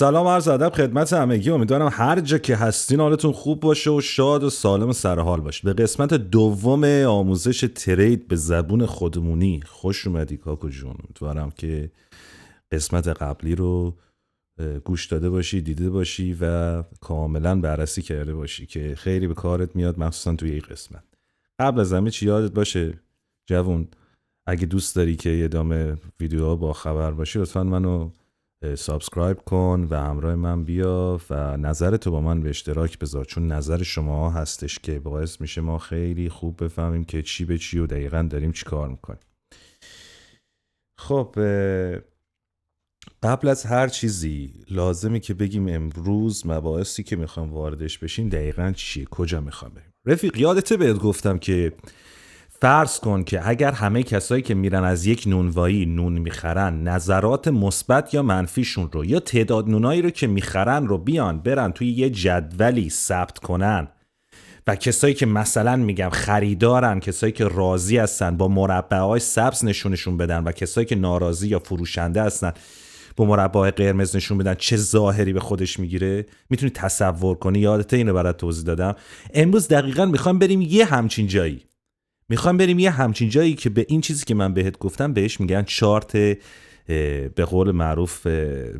سلام عرض ادب خدمت همگی. امیدوارم هر جا که هستین حالتون خوب باشه و شاد و سالم و سرحال باشید. به قسمت دوم آموزش ترید به زبون خودمونی خوش اومدی کاکو جون. امیدوارم که قسمت قبلی رو گوش داده باشی، دیده باشی و کاملا بررسی کرده باشی که خیلی به کارت میاد، مخصوصا توی این قسمت. قبل از همه چی یادت باشه جوون، اگه دوست داری که ادامه ویدیوها با خبر باشی لطفا منو سابسکرایب کن و همراه من بیا و نظرتو با من به اشتراک بذار، چون نظر شما هستش که باعث میشه ما خیلی خوب بفهمیم که چی به چی و دقیقا داریم چی کار میکنیم. خب قبل از هر چیزی لازمی که بگیم امروز مباحثی که میخوام واردش بشیم دقیقا چیه، کجا میخوام بریم. رفیق یادته بهت گفتم که فرض کن که اگر همه کسایی که میرن از یک نونوایی نون میخرن نظرات مثبت یا منفیشون رو یا تعداد نونایی رو که میخرن رو بیان برن توی یه جدولی ثبت کنن و کسایی که مثلا میگم خریدارن، کسایی که راضی هستن با مربع‌های سبز نشونشون بدن و کسایی که ناراضی یا فروشنده هستن با مربع قرمز نشون بدن، چه ظاهری به خودش میگیره میتونی تصور کنی. یادته اینو برات توضیح دادم. امروز دقیقاً میخوام بریم یه همچین جایی، که به این چیزی که من بهت گفتم بهش میگن چارت، به قول معروف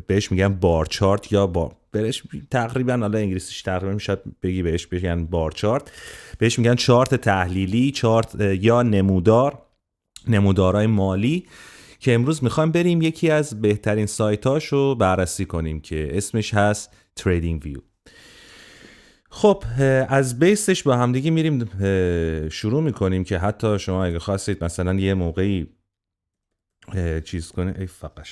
بهش میگن بار چارت یا برش تقریبا، حالا انگلیسیش تقریبا میشد بگی بهش بگن بار چارت، بهش میگن چارت تحلیلی، چارت یا نمودارهای مالی، که امروز میخوایم بریم یکی از بهترین سایتاشو بررسی کنیم که اسمش هست تریدینگ ویو. خب از بیسش با همدیگه میریم شروع میکنیم که حتی شما اگه خواستید مثلا یه موقعی چیز کنید، ای فقط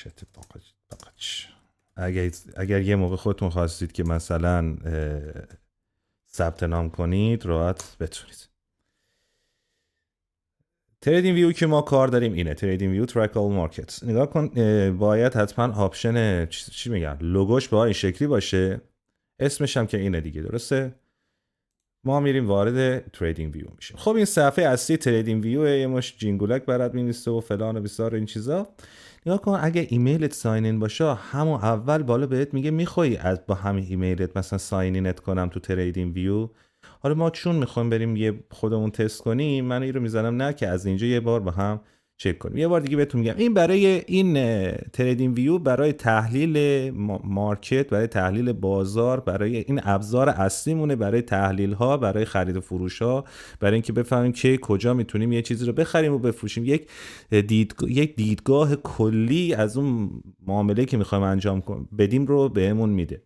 اگر یه موقع خودتون خواستید که مثلا ثبت نام کنید راحت بتونید. تریدینگ ویو که ما کار داریم اینه، تریدینگ ویو ترک آل مارکت. نگاه کن، باید حتما آپشن چی میگن لوگوش با این شکلی باشه، اسمش هم که اینه دیگه، درسته؟ ما میریم وارد تریدینگ ویو میشیم. خب این صفحه اصلی تریدینگ ویو، یه مش جینگولک برات می‌نویسه و فلان و بیسار این چیزا. نگاه کن، اگه ایمیلت ساین این باشه همون اول بالا بهت میگه میخوای از با همین ایمیلت مثلا ساین اینت کنم تو تریدینگ ویو. حالا ما چون میخوایم بریم یه خودمون تست کنیم، من این رو میزنم نه که از اینجا یه بار با هم چک کنیم. یه بار دیگه بهتون میگم این برای این تریدینگ ویو، برای تحلیل مارکت، برای تحلیل بازار، برای این ابزار اصلی مونه، برای تحلیل ها، برای خرید و فروش ها، برای اینکه بفهمیم که کجا میتونیم یه چیزی رو بخریم و بفروشیم. یک دیدگاه کلی از اون معامله که میخوایم انجام بدیم رو بهمون میده.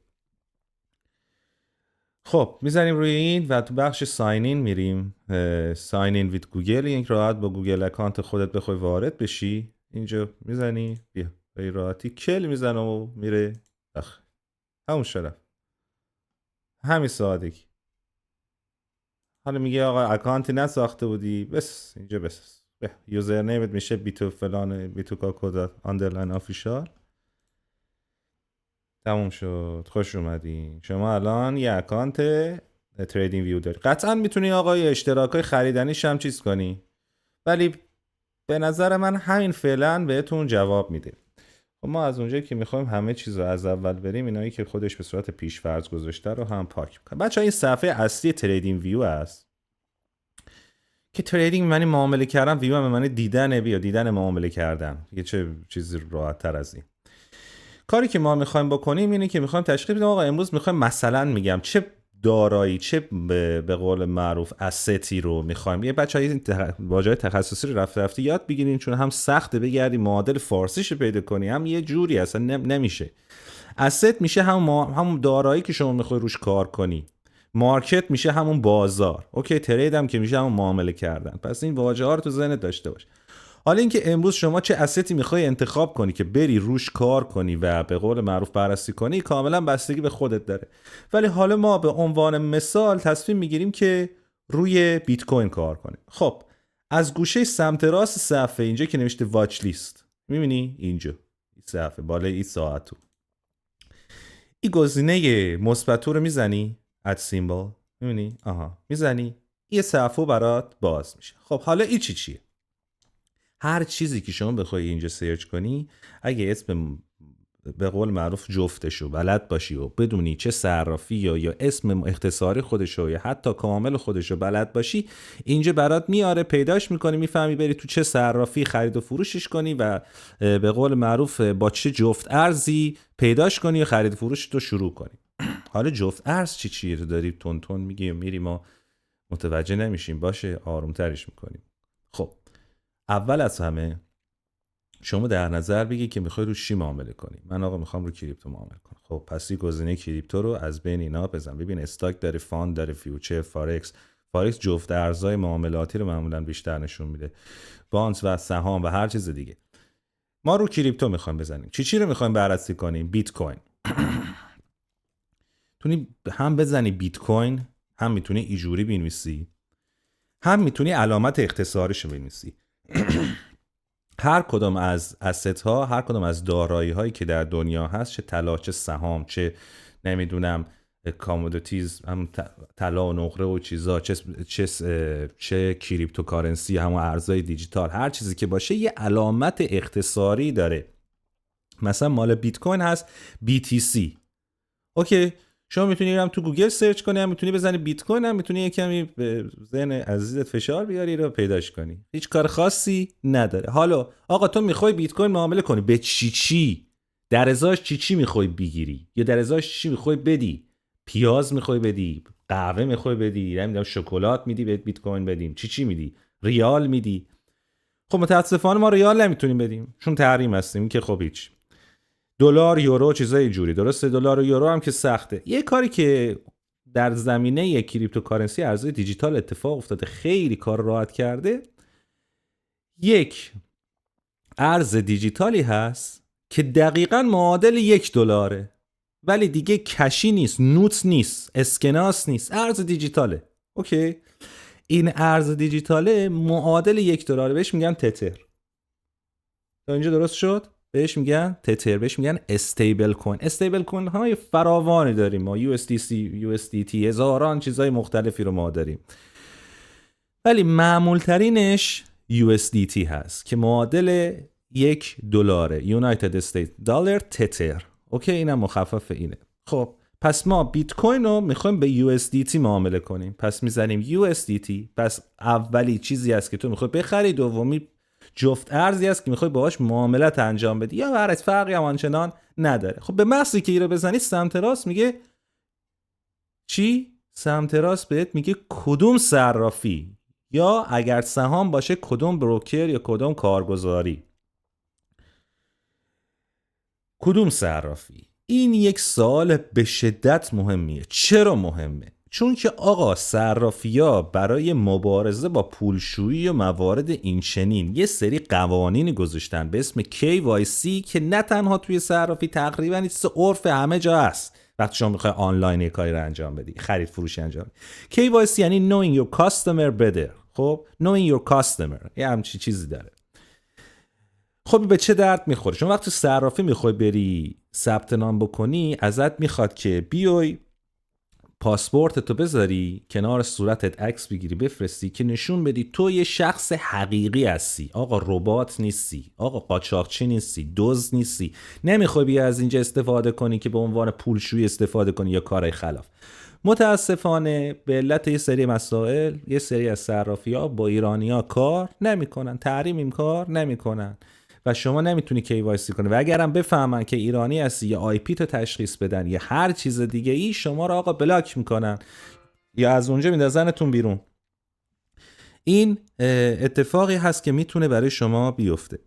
خب میزنیم روی این و تو بخش ساین این میریم، ساین این ویت گوگل. این راحت با گوگل اکانت خودت بخوای وارد بشی، اینجا میزنی بیا به راحتی کل میزنه و میره همون شرف، همین سادگی. حالا میگه آقا اکانتی نساخته بودی، بس اینجا بس یوزر نیمت میشه بیتو فلان بیتو کاکو آندرلاین آفیشال. تموم شد، خوش اومدین. شما الان یه اکانت تریدینگ ویو داری. قطعا میتونی آقا یه اشتراکای خریدنیش هم چیز کنی، ولی به نظر من همین فعلا بهتون جواب میده. ما از اونجایی که میخوایم همه چیز رو از اول بریم، اینایی که خودش به صورت پیش فرض گذاشته رو هم پاک میکنه. بچه‌ها این صفحه اصلی تریدینگ ویو است که تریدینگ معنی معامله کردن، ویو هم معنی دیدن معامله کردن. یه چه چیزی راحت تر از این. کاری که ما میخوایم بکنیم اینه که میخوایم تشخیص بدیم آقا امروز میخوایم مثلا میگم چه دارایی، چه به قول معروف استی رو میخوایم. یه بچه‌ها این واژه تخصصی رو رفته یاد بگیرین، چون هم سخته بگردی معادل فارسیش رو پیدا کنی، هم یه جوری اصلا نمیشه. اسست میشه همون دارایی که شما میخوای روش کار کنی. مارکت میشه همون بازار. اوکی، ترید هم که میشه همون معامله کردن. پس این واژه ها رو تو ذهنت داشته باش. حالا اینکه امروز شما چه استی میخوای انتخاب کنی که بری روش کار کنی و به قول معروف بررسی کنی، کاملا بستگی به خودت داره. ولی حالا ما به عنوان مثال تصمیم میگیریم که روی بیت کوین کار کنیم. خب از گوشه سمت راست صفحه اینجا که نوشته واچ لیست، میبینی اینجا این صفحه بالای این ساعتو، این گزینه مثبت رو میزنی، اد سیمبل، میبینی میزنی، یه صفحه برات باز میشه. خب حالا این چیه؟ هر چیزی که شما بخوای اینجا سرچ کنی، اگه اسم به قول معروف جفتشو بلد باشی و بدونی چه صرافی یا اسم اختصاری خودشو یا حتی کامل خودشو بلد باشی، اینجا برات میاره، پیداش میکنی، میفهمی بری تو چه صرافی خرید و فروشش کنی و به قول معروف با چه جفت ارزی پیداش کنی و خرید و فروش تو شروع کنی. حالا جفت ارز چی رو داری تون تون میگی میری ما متوجه نمیشیم، باشه آرومترش میکنیم. خب اول از همه شما در نظر بگی که میخوای رو چی معامله کنی. من آقا میخوام رو کریپتو معامله کنم. خب پس یه گزینه کریپتو رو از بین اینا بزن، ببین استاک داره، فاند داره، فیوچر، فارکس جفت ارزهای معاملاتی رو معمولا بیشتر نشون میده، بانز و سهام و هر چیز دیگه. ما رو کریپتو میخوایم بزنیم. چی رو میخوایم بررسی کنیم؟ بیت کوین. میتونی هم بزنی بیت کوین، هم میتونی اینجوری بنویسی، هم میتونی علامت اختصاریشو بنویسی. هر کدام از اسست ها، هر کدام از دارایی هایی که در دنیا هست، چه طلا، چه سهام، چه نمیدونم کامودیتیز، هم طلا و نقره و چیزا، چه کریپتوکارنسی، همون ارزهای دیجیتال، هر چیزی که باشه یه علامت اختصاری داره. مثلا مال بیت کوین هست BTC. اوکی، شما میتونی هم تو گوگل سرچ کنی، هم میتونی بزنی بیت کوین، هم میتونی یکمی به ذهن عزیزت فشار بیاری رو پیداش کنی. هیچ کار خاصی نداره. حالا آقا تو میخوای بیت کوین معامله کنی، به چی در ازاش چی میخوای بگیری، یا در ازاش چی میخوای بدی؟ پیاز میخوای بدی، قهوه میخوای بدی، نمیدونم شکلات میدی به بیت کوین بدیم، چی میدی؟ ریال میدی؟ خب متاسفانه ما ریال نمیتونیم بدیم چون تحریم هستیم که خب هیچ. دلار، یورو، چیزای جوری. درسته دلار و یورو هم که سخته. یه کاری که در زمینه یک کریپتوکارنسی ارزهای دیجیتال اتفاق افتاده، خیلی کار راحت کرده. یک ارز دیجیتالی هست که دقیقاً معادل $1، ولی دیگه کشی نیست، نوت نیست، اسکناس نیست، ارز دیجیتاله. اوکی، این ارز دیجیتاله معادل $1، بهش میگن تتر. تا اینجا درست شد؟ بهش میگن تتر، بهش میگن استیبل کوین. استیبل کوین های فراوانی داریم ما، USDC، USDT، هزاران چیزای مختلفی رو ما داریم، ولی معمول ترینش USDT هست که معادل $1 United States Dollar تتر. اوکی، اینم مخفف اینه. خب پس ما بیت کوین رو میخوایم به USDT معامله کنیم، پس میزنیم USDT. پس اولی چیزی هست که تو میخوای بخری، دومی جفت ارزی است که میخوای باهاش معاملات انجام بدی، یا هر فرقی هم آنچنان نداره. خب به محضی که این رو بزنی سمت راست میگه چی؟ سمت راست بهت میگه کدوم صرافی، یا اگر سهام باشه کدوم بروکر یا کدوم کارگزاری، کدوم صرافی. این یک سوال به شدت مهمیه. چرا مهمه؟ چون که آقا صرافی‌ها برای مبارزه با پولشویی و موارد این چنین یه سری قوانین گذاشتن به اسم KYC که نه تنها توی صرافی، تقریبا این عرف همه جا هست. وقتی شما میخوای آنلاین یه کاری رو انجام بدی، خرید فروشی انجام بدی، KYC یعنی knowing your customer better. خب knowing your customer یه همچین چیزی داره. خب به چه درد میخوره؟ چون وقتی صرافی میخوای بری ثبت نام بکنی، ازت میخواد که بیای پاسپورت تو بذاری کنار صورتت، عکس بگیری بفرستی که نشون بدی تو یه شخص حقیقی هستی. آقا ربات نیستی، آقا قاچاقچی نیستی، دزد نیستی. نمیخوای بیا از اینجا استفاده کنی که به عنوان پولشویی استفاده کنی یا کارهای خلاف. متاسفانه به علت یه سری مسائل یه سری از صرافی‌ها با ایرانی‌ها کار نمی‌کنن، تحریم این کار نمی‌کنن و شما نمیتونی KYC کنی. و اگرم بفهمن که ایرانی هستی یا آی پی تو تشخیص بدن یا هر چیز دیگه ای، شما رو آقا بلاک میکنن یا از اونجا میندازنتون بیرون. این اتفاقی هست که میتونه برای شما بیفته.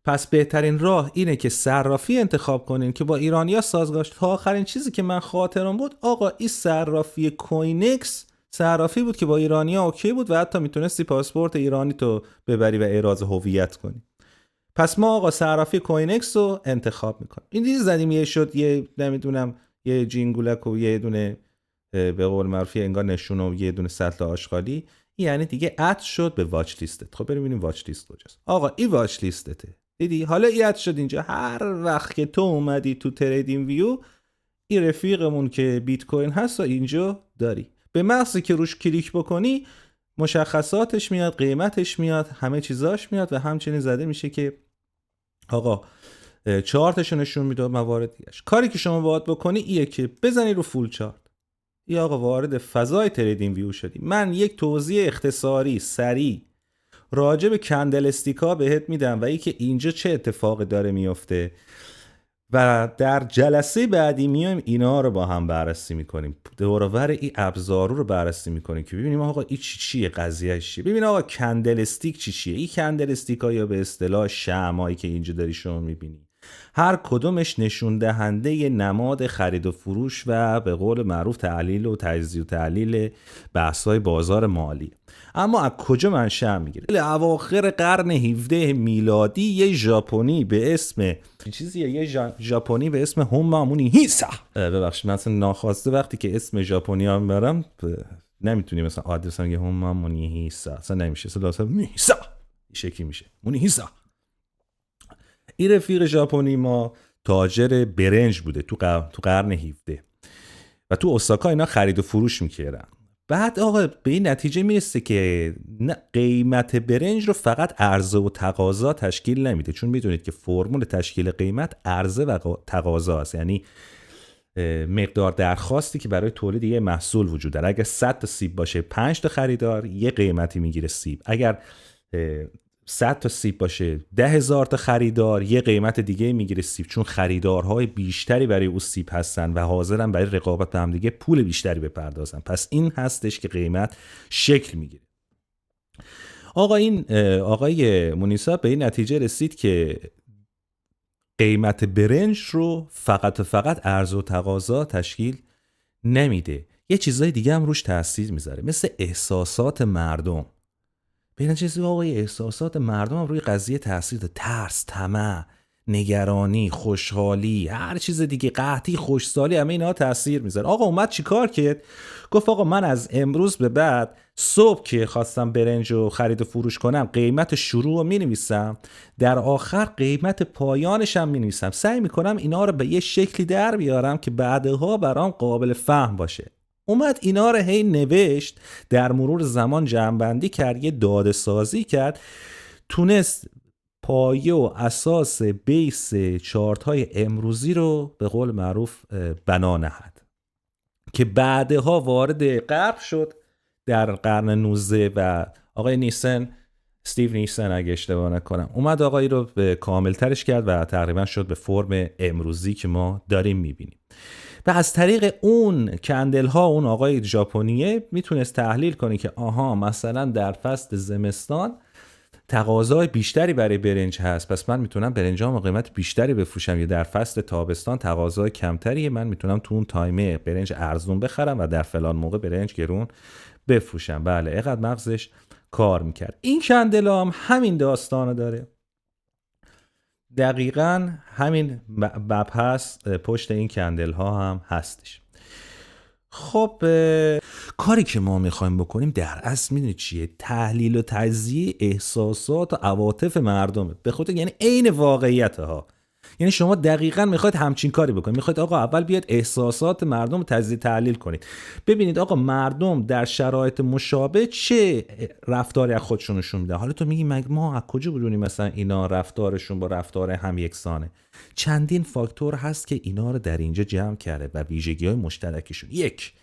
پس بهترین راه اینه که صرافی انتخاب کنین که با ایرانیا سازگار. تا آخرین چیزی که من خاطرم بود آقا این صرافی کوینکس صرافی بود که با ایرانیا اوکی بود و حتی میتونستی پاسپورت ایرانی تو ببری و اعراض هویت کنی. پس ما آقا صرافی کوینکس رو انتخاب میکنیم. این دیگه زدیم یه شد، یه نمیدونم یه جینگولک و یه دونه به قول معروف انگار نشون و یه دونه سطل آشغالی، یعنی دیگه اد شد به واچ لیستت. خب بریم ببینیم واچ لیست کجاست. آقا این واچ لیستته. دیدی حالا اد شد اینجا. هر وقت که تو اومدی تو تریدینگ ویو، این رفیقمون که بیت کوین هست و اینجا داری. به محضی که روش کلیک بکنی مشخصاتش میاد، قیمتش میاد، همه چیزاش میاد و همچنین زده میشه که آقا 4 تاشو نشون میده موارد دیگه‌اش. کاری که شما باید بکنی ایه که بزنی رو فول چارت. یا آقا وارد فضای تریدینگ ویو شدی. من یک توضیح اختصاری سریع راجع به کندل استیکا بهت میدم و اینکه اینجا چه اتفاقی داره میفته و در جلسه بعدی میایم اینا رو با هم بررسی میکنیم. دور و بر این ابزارو رو بررسی میکنیم که ببینیم آقا این چیه، قضیه چیه. ببین آقا کندل استیک چیه. این کندل استیکا یا به اصطلاح شمعایی که اینجا داری شما میبینی، هر کدومش نشون دهنده نماد خرید و فروش و به قول معروف تحلیل و تجزیه و تحلیل بحث‌های بازار مالی. اما از کجا منشأ میگیره؟ اواخر قرن 17 میلادی یه ژاپنی به اسم ژاپنی به اسم هوما مونیهیسا، ببخشید من اصلا ناخواسته وقتی که اسم ژاپنی ها میبرم نمیتونی مثلا آدرس هم یه هوما مونیهیسا اصلا نمیشه، اصلا لازم مونیهیسا این شکلی میشه مونیهیسا. این رفیق ژاپنی ما تاجر برنج بوده تو قرن 17 و تو اوساکا اینا خرید و فروش میکردن. بعد آقا به این نتیجه میرسه که قیمت برنج رو فقط عرضه و تقاضا تشکیل نمیده، چون میدونید که فرمول تشکیل قیمت عرضه و تقاضا است، یعنی مقدار درخواستی که برای تولید یه محصول وجود داره. اگر 100 تا سیب باشه 5 تا خریدار یه قیمتی میگیره سیب، اگر 100 تا سیب باشه 10,000 تا خریدار یه قیمت دیگه میگیره سیب، چون خریدارهای بیشتری برای اون سیب هستن و حاضرن برای رقابت با هم دیگه پول بیشتری بپردازن. پس این هستش که قیمت شکل میگیره. آقای مونیسا به این نتیجه رسید که قیمت برنج رو فقط عرضه و تقاضا تشکیل نمیده، یه چیزای دیگه هم روش تاثیر میذاره، مثل احساسات مردم. ببین چیزی آقای احساسات مردم هم روی قضیه تاثیر داره. ترس، طمع، نگرانی، خوشحالی، هر چیز دیگه، قحطی، خوشحالی، همه اینا تاثیر میذاره. آقا اومد چیکار کرد؟ گفت آقا من از امروز به بعد صبح که خواستم برنج رو خرید و فروش کنم قیمت شروع رو مینویسم، در آخر قیمت پایانش هم مینویسم. سعی میکنم اینا رو به یه شکلی در بیارم که بعدها برام قابل فهم باشه. اومد اینا رو هی نوشت، در مرور زمان جمع‌بندی کرد، یه داده سازی کرد، تونست پایه و اساس بیس چارت های امروزی رو به قول معروف بنا نهد که بعدها وارد غرب شد در قرن 19 و آقای نیسن، استیو نیسن اگه اشتباه نکنم، اومد آقایی رو به کاملترش کرد و تقریبا شد به فرم امروزی که ما داریم میبینیم. و از طریق اون کندل ها اون آقای ژاپنیه میتونست تحلیل کنه که آها مثلا در فصل زمستان تقاضای بیشتری برای برنج هست، پس من میتونم برنجام قیمت بیشتری بفروشم، یا در فصل تابستان تقاضای کمتریه، من میتونم تو اون تایمه برنج ارزون بخرم و در فلان موقع برنج گرون بفروشم. بله اینقدر مغزش کار میکرد. این کندل هم همین داستانو داره، دقیقاً همین مبحث پشت این کندل ها هم هستش. خب کاری که ما میخوایم بکنیم در اصل میدونید چیه؟ تحلیل و تجزیه احساسات و عواطف مردمه، به خاطر یعنی عین واقعیت ها. یعنی شما دقیقاً میخواید همچین کاری بکنید، میخواید آقا اول بیاد احساسات مردم رو تجزیه تحلیل کنید، ببینید آقا مردم در شرایط مشابه چه رفتاری از خودشون نشون میدن. حالا تو میگی ما از کجا بدونیم مثلا اینا رفتارشون با رفتار هم یکسانه؟ چندین فاکتور هست که اینا رو در اینجا جمع کرده و ویژگی‌های مشترکشون. یک،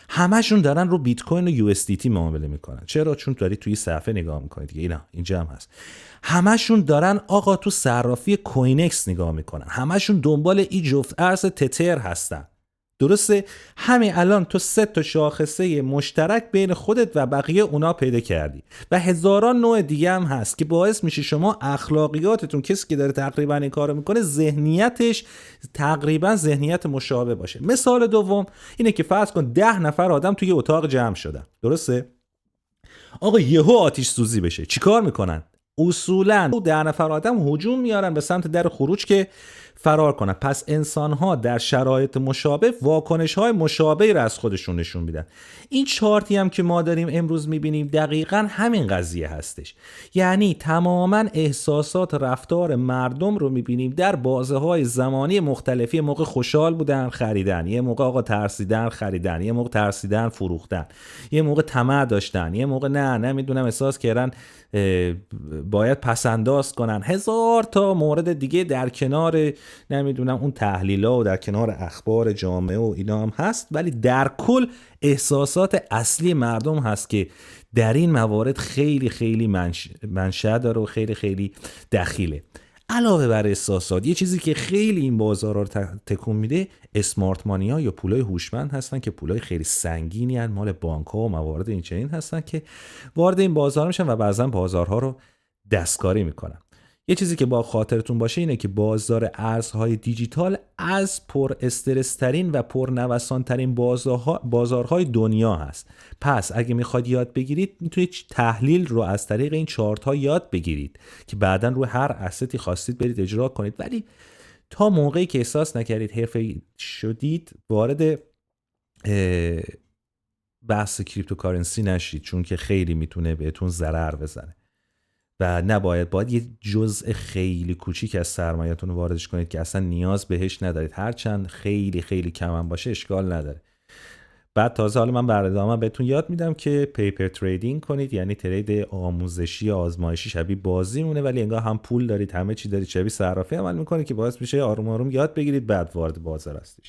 همشون دارن رو بیت کوین و یو اس دی تی معامله میکنن. چرا؟ چون دارید توی صفحه نگاه میکنید دیگه، اینا اینجا هم هست. همشون دارن آقا تو صرافی کوینکس نگاه میکنن، همشون دنبال این جفت ارز تتر هستن. درسته؟ همین الان تو 3 تا شاخصه مشترک بین خودت و بقیه اونا پیدا کردی و هزاران نوع دیگه هم هست که باعث میشه شما اخلاقیاتتون، کسی که داره تقریبا این کارو میکنه ذهنیتش تقریبا ذهنیت مشابه باشه. مثال دوم اینه که فرض کن 10 نفر آدم توی اتاق جمع شدن، درسته؟ آقا یهو آتش سوزی بشه، چیکار میکنن؟ اصولاً 10 نفر آدم هجوم میارن به سمت در خروج که فرار کنن. پس انسان‌ها در شرایط مشابه واکنش‌های مشابهی را از خودشون نشون میدن. این چارتی هم که ما داریم امروز می‌بینیم دقیقاً همین قضیه هستش. یعنی تماماً احساسات رفتار مردم رو می‌بینیم در بازه‌های زمانی مختلفی. موقع خوشحال بودن خریدن، یه موقع آقا ترسیدن خریدن، یه موقع ترسیدن فروختن، یه موقع طمع داشتن، یه موقع نمیدونم احساس کردن باید پسنداز کنن. هزار تا مورد دیگه در کنار نمیدونم اون تحلیل‌ها و در کنار اخبار جامعه و اینا هم هست، ولی در کل احساسات اصلی مردم هست که در این موارد خیلی خیلی منشأ داره و خیلی خیلی دخیله. علاوه بر احساسات، یه چیزی که خیلی این بازارها رو تکون میده اسمارت مانی‌ها یا پولای هوشمند هستن که پولای خیلی سنگینی هستن، مال بانک‌ها و موارد این چنین هستن که وارد این بازار میشن و بعضا بازارها رو دستکاری میکنن. یه چیزی که با خاطرتون باشه اینه که بازار ارزهای دیجیتال از پر استرس ترین و پر نوسان ترین بازارهای دنیا هست. پس اگه میخواد یاد بگیرید میتونید تحلیل رو از طریق این چارت ها یاد بگیرید که بعداً روی هر استی خواستید برید اجرا کنید، ولی تا موقعی که احساس نکردید حرفه‌ای شدید وارد بحث کریپتوکارنسی نشید، چون که خیلی میتونه بهتون ضرر بزنه و باید یه جزء خیلی کوچیک از سرمایه‌تون واردش کنید که اصلا نیاز بهش ندارید، هرچند خیلی خیلی کم هم باشه اشکال نداره. بعد تازه حالا من برای ادامه بهتون یاد میدم که پیپر تریدینگ کنید، یعنی ترید آموزشی آزمایشی شبیه بازی مونه ولی انگار هم پول دارید همه چی دارید، شبیه صرافی عمل میکنه که باعث میشه آروم آروم یاد بگیرید بعد وارد بازار هستید.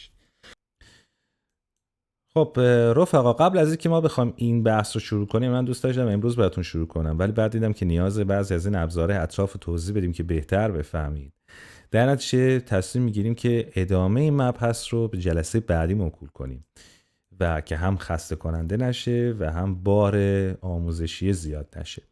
خب رفقا، قبل از اینکه ما بخوام این بحث رو شروع کنیم من دوست داشتم امروز براتون شروع کنم، ولی بعد دیدم که نیاز بعضی از این ابزارهای اطراف توضیح بدیم که بهتر بفهمید. در نتیجه تصمیم میگیریم که ادامه این مبحث رو به جلسه بعدی موکول کنیم و که هم خسته کننده نشه و هم بار آموزشی زیاد نشه.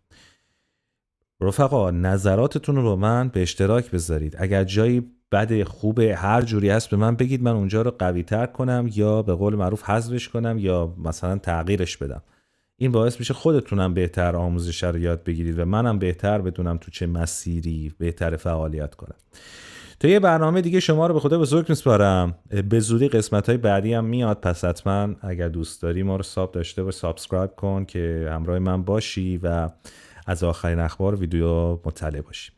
رفقا نظراتتون رو با من به اشتراک بذارید. اگر جایی بد خوبه هر جوری هست به من بگید، من اونجا رو قوی تر کنم یا به قول معروف حذفش کنم یا مثلا تغییرش بدم. این باعث میشه خودتونم بهتر آموزش رو یاد بگیرید و منم بهتر بدونم تو چه مسیری بهتر فعالیت کنم. تا یه برنامه دیگه شما رو به خدا بزرگ میسپارم. به زودی قسمت‌های بعدی هم میاد، پس حتما اگر دوست داری ما رو داشته باش، سابسکرایب کن که همراه من باشی و از آخرین اخبار ویدیو مطلع باشی.